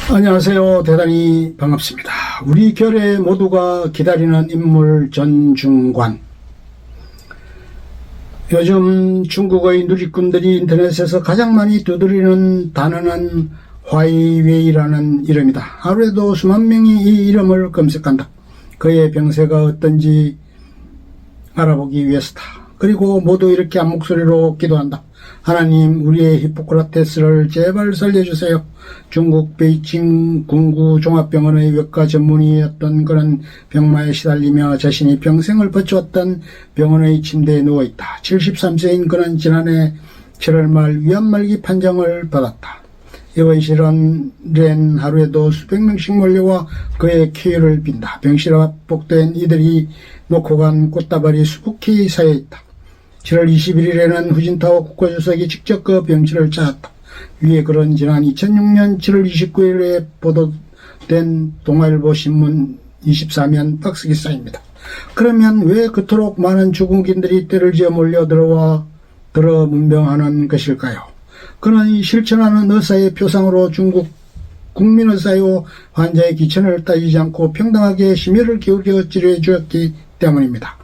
안녕하세요. 대단히 반갑습니다. 우리 결의 모두가 기다리는 인물 전중관. 요즘 중국의 누리꾼들이 인터넷에서 가장 많이 두드리는 단어는 화이웨이라는 이름이다. 하루에도 수만 명이 이 이름을 검색한다. 그의 병세가 어떤지 알아보기 위해서다. 그리고 모두 이렇게 한 목소리로 기도한다. 하나님, 우리의 히포크라테스를 제발 살려주세요. 중국 베이징 군구 종합병원의 외과 전문의였던 그런 병마에 시달리며 자신이 평생을 버텨왔던 병원의 침대에 누워있다. 73세인 그는 지난해 7월 말 위암말기 판정을 받았다. 이번 실은 하루에도 수백 명씩 몰려와 그의 쾌유를 빈다. 병실에 복된 이들이 놓고 간 꽃다발이 수북히 쌓여있다. 7월 21일에는 후진타오 국가주석이 직접 그 병실을 찾았다. 위에 글은 지난 2006년 7월 29일에 보도된 동아일보 신문 24면 박스 기사입니다. 그러면 왜 그토록 많은 중국인들이 때를 지어 몰려들어 문병하는 것일까요? 그는 실천하는 의사의 표상으로 중국 국민의사요 환자의 기천을 따지지 않고 평등하게 심혈을 기울여 치료해 주었기 때문입니다.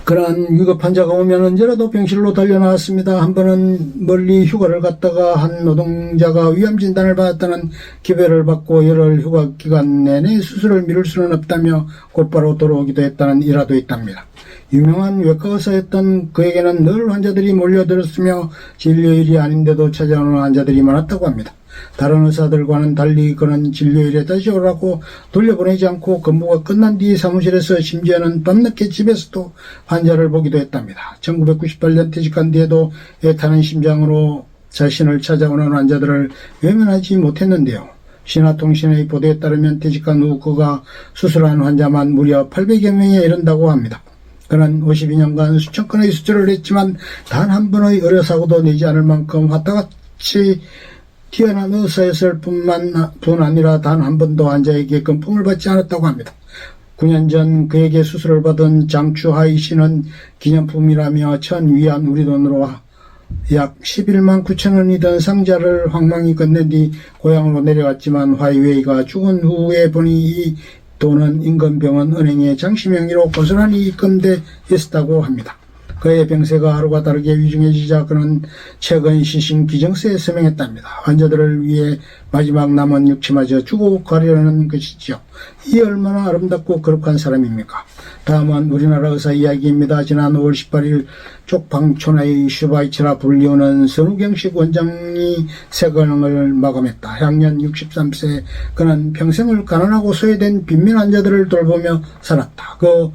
그런 위급 환자가 오면 언제라도 병실로 달려나왔습니다. 한 번은 멀리 휴가를 갔다가 한 노동자가 위암 진단을 받았다는 기별을 받고 열흘 휴가 기간 내내 수술을 미룰 수는 없다며 곧바로 돌아오기도 했다는 일화도 있답니다. 유명한 외과 의사였던 그에게는 늘 환자들이 몰려들었으며 진료일이 아닌데도 찾아오는 환자들이 많았다고 합니다. 다른 의사들과는 달리 그는 진료일에 다시 오라고 돌려보내지 않고 근무가 끝난 뒤 사무실에서 심지어는 밤늦게 집에서도 환자를 보기도 했답니다. 1998년 퇴직한 뒤에도 애타는 심장으로 자신을 찾아오는 환자들을 외면하지 못했는데요. 신화통신의 보도에 따르면 퇴직한 후 그가 수술한 환자만 무려 800여 명에 이른다고 합니다. 그는 52년간 수천 건의 수술을 했지만 단 한 번의 의료사고도 내지 않을 만큼 화타같이 뛰어난 의사였을 뿐 아니라 단 한 번도 환자에게 금품을 받지 않았다고 합니다. 9년 전 그에게 수술을 받은 장추하이 씨는 기념품이라며 천 위안 우리 돈으로 약 11만 9천 원이던 상자를 황망히 건넨 뒤 고향으로 내려갔지만 화이웨이가 죽은 후에 보니 이 돈은 인근병원 은행의 장씨 명의로 고스란히 입금돼 있었다고 합니다. 그의 병세가 하루가 다르게 위중해지자 그는 최근 시신 기증서에 서명했답니다. 환자들을 위해 마지막 남은 육체마저 주고 가려는 것이지요. 이 얼마나 아름답고 거룩한 사람입니까? 다음은 우리나라 의사 이야기입니다. 지난 5월 18일 쪽방촌의 슈바이처라 불리우는 선우경식 원장이 세건을 마감했다. 향년 63세. 그는 평생을 가난하고 소외된 빈민 환자들을 돌보며 살았다. 고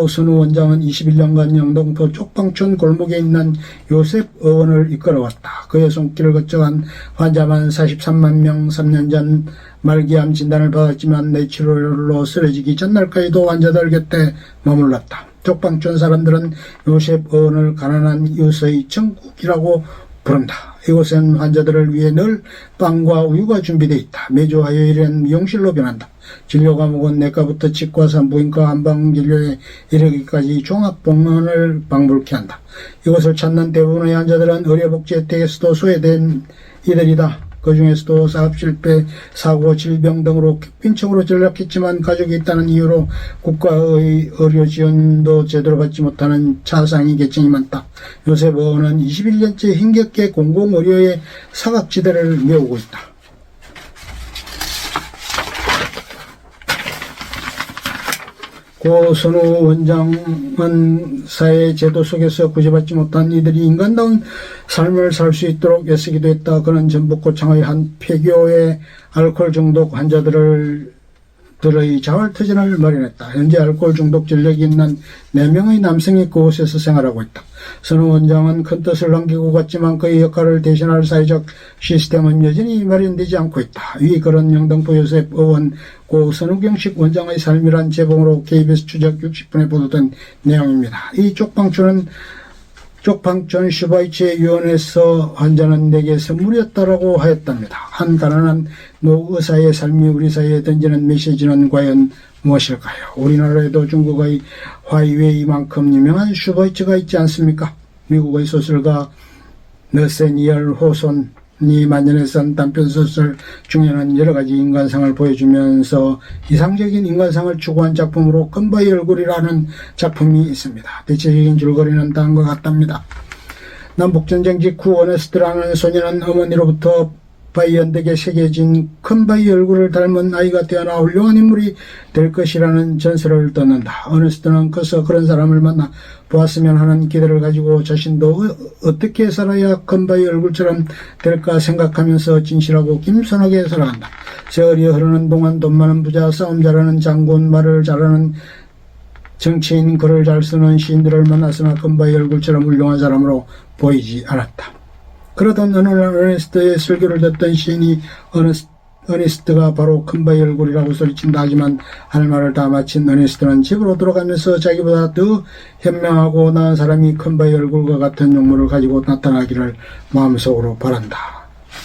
선우 원장은 21년간 영등포 쪽방촌 골목에 있는 요셉 의원을 이끌어왔다. 그의 손길을 거쳐간 환자만 43만 명, 3년 전 말기암 진단을 받았지만 뇌출혈로 쓰러지기 전날까지도 환자들 곁에 머물렀다. 쪽방촌 사람들은 요셉 의원을 가난한 이웃의 천국이라고 부른다. 이곳엔 환자들을 위해 늘 빵과 우유가 준비되어 있다. 매주 화요일엔 미용실로 변한다. 진료 과목은 내과부터 치과, 산부인과, 한방진료에 이르기까지 종합병원을 방불케 한다. 이곳을 찾는 대부분의 환자들은 의료복지 혜택에서도 소외된 이들이다. 그 중에서도 사업 실패, 사고, 질병 등으로 빈층으로 전락했지만 가족이 있다는 이유로 국가의 의료 지원도 제대로 받지 못하는 차상위 계층이 많다. 요셉 의원은 21년째 힘겹게 공공의료의 사각지대를 메우고 있다. 고 선우 원장은 사회 제도 속에서 구제받지 못한 이들이 인간다운 삶을 살 수 있도록 애쓰기도 했다. 그는 전북고창의 한 폐교의 알코올 중독 환자들의 자활터전을 마련했다. 현재 알코올 중독 전력이 있는 4명의 남성이 그곳에서 생활하고 있다. 선우 원장은 큰 뜻을 남기고 갔지만 그의 역할을 대신할 사회적 시스템은 여전히 마련되지 않고 있다. 위 글은 영등포 요셉 의원 고 선우경식 원장의 삶이란 제목으로 KBS 추적 60분에 보도된 내용입니다. 이 쪽방촌 슈바이처 유언에서 환자는 내게 선물이었다라고 하였답니다. 한 가난한 노의사의 삶이 우리 사회에 던지는 메시지는 과연 무엇일까요? 우리나라에도 중국의 화이웨이만큼 유명한 슈바이처가 있지 않습니까? 미국의 소설가 너세니얼 호손 만년에 쓴 단편소설 중에는 여러 가지 인간상을 보여주면서 이상적인 인간상을 추구한 작품으로 큰바위 얼굴이라는 작품이 있습니다. 대체적인 줄거리는 다음과 같답니다. 남북전쟁 직후 어네스트라는 소년은 어머니로부터 바위 언덕에 새겨진 큰바위 얼굴을 닮은 아이가 태어나 훌륭한 인물이 될 것이라는 전설을 듣는다. 어네스트는 커서 그런 사람을 만나 보았으면 하는 기대를 가지고 자신도 어떻게 살아야 큰바위 얼굴처럼 될까 생각하면서 진실하고 겸손하게 살아간다. 세월이 흐르는 동안 돈 많은 부자, 싸움 잘하는 장군, 말을 잘하는 정치인, 글을 잘 쓰는 시인들을 만났으나 큰바위 얼굴처럼 훌륭한 사람으로 보이지 않았다. 그러던 어느 날 어네스트의 설교를 듣던 시인이 어네스트가 바로 큰바위 얼굴이라고 소리친다 하지만 할 말을 다 마친 어네스트는 집으로 돌아가면서 자기보다 더 현명하고 나은 사람이 큰바위 얼굴과 같은 용모를 가지고 나타나기를 마음속으로 바란다.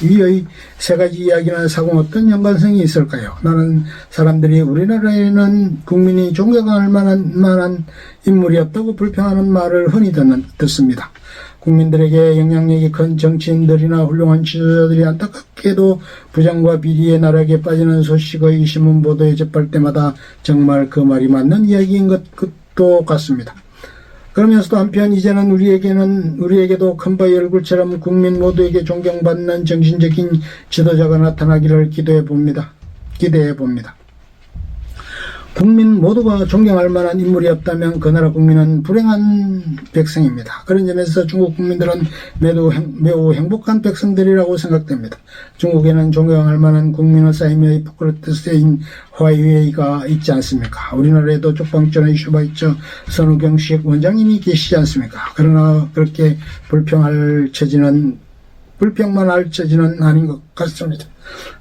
위의 세 가지 이야기나 사고는 어떤 연관성이 있을까요? 나는 사람들이 우리나라에는 국민이 존경할 만한 인물이 없다고 불평하는 말을 흔히 듣습니다. 국민들에게 영향력이 큰 정치인들이나 훌륭한 지도자들이 안타깝게도 부정과 비리의 나락에 빠지는 소식의 신문 보도에 접할 때마다 정말 그 말이 맞는 이야기인 것도 같습니다. 그러면서도 한편 이제는 우리에게도 큰바위 얼굴처럼 국민 모두에게 존경받는 정신적인 지도자가 나타나기를 기대해 봅니다. 국민 모두가 존경할 만한 인물이 없다면 그 나라 국민은 불행한 백성입니다. 그런 점에서 중국 국민들은 매우 행복한 백성들이라고 생각됩니다. 중국에는 존경할 만한 국민의 쌓이며 히포크라테스인 화이웨이가 있지 않습니까? 우리나라에도 쪽방촌의 슈바이처 선우경식 원장님이 계시지 않습니까? 그러나 그렇게 불평만 할 처지는 아닌 것 같습니다.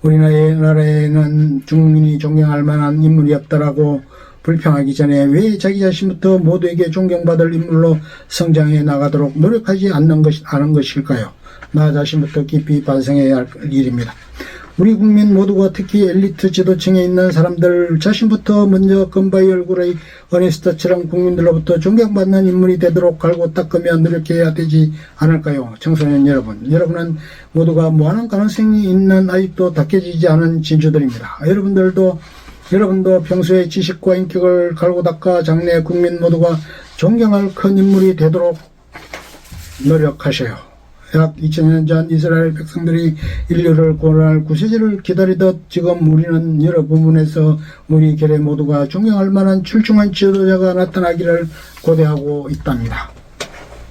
우리나라에는 중국민이 존경할 만한 인물이 없다라고 불평하기 전에 왜 자기 자신부터 모두에게 존경받을 인물로 성장해 나가도록 노력하지 않는 것일까요? 나 자신부터 깊이 반성해야 할 일입니다. 우리 국민 모두가 특히 엘리트 지도층에 있는 사람들 자신부터 먼저 큰바위 얼굴의 어네스트처럼 국민들로부터 존경받는 인물이 되도록 갈고 닦으며 노력해야 되지 않을까요? 청소년 여러분은 모두가 무한한 가능성이 있는 아직도 닦여지지 않은 진주들입니다. 여러분도 평소에 지식과 인격을 갈고 닦아 장래 국민 모두가 존경할 큰 인물이 되도록 노력하셔요. 약 2000년 전 이스라엘 백성들이 인류를 구원할 구세주를 기다리듯 지금 우리는 여러 부분에서 우리 결의 모두가 존경할 만한 출중한 지도자가 나타나기를 고대하고 있답니다.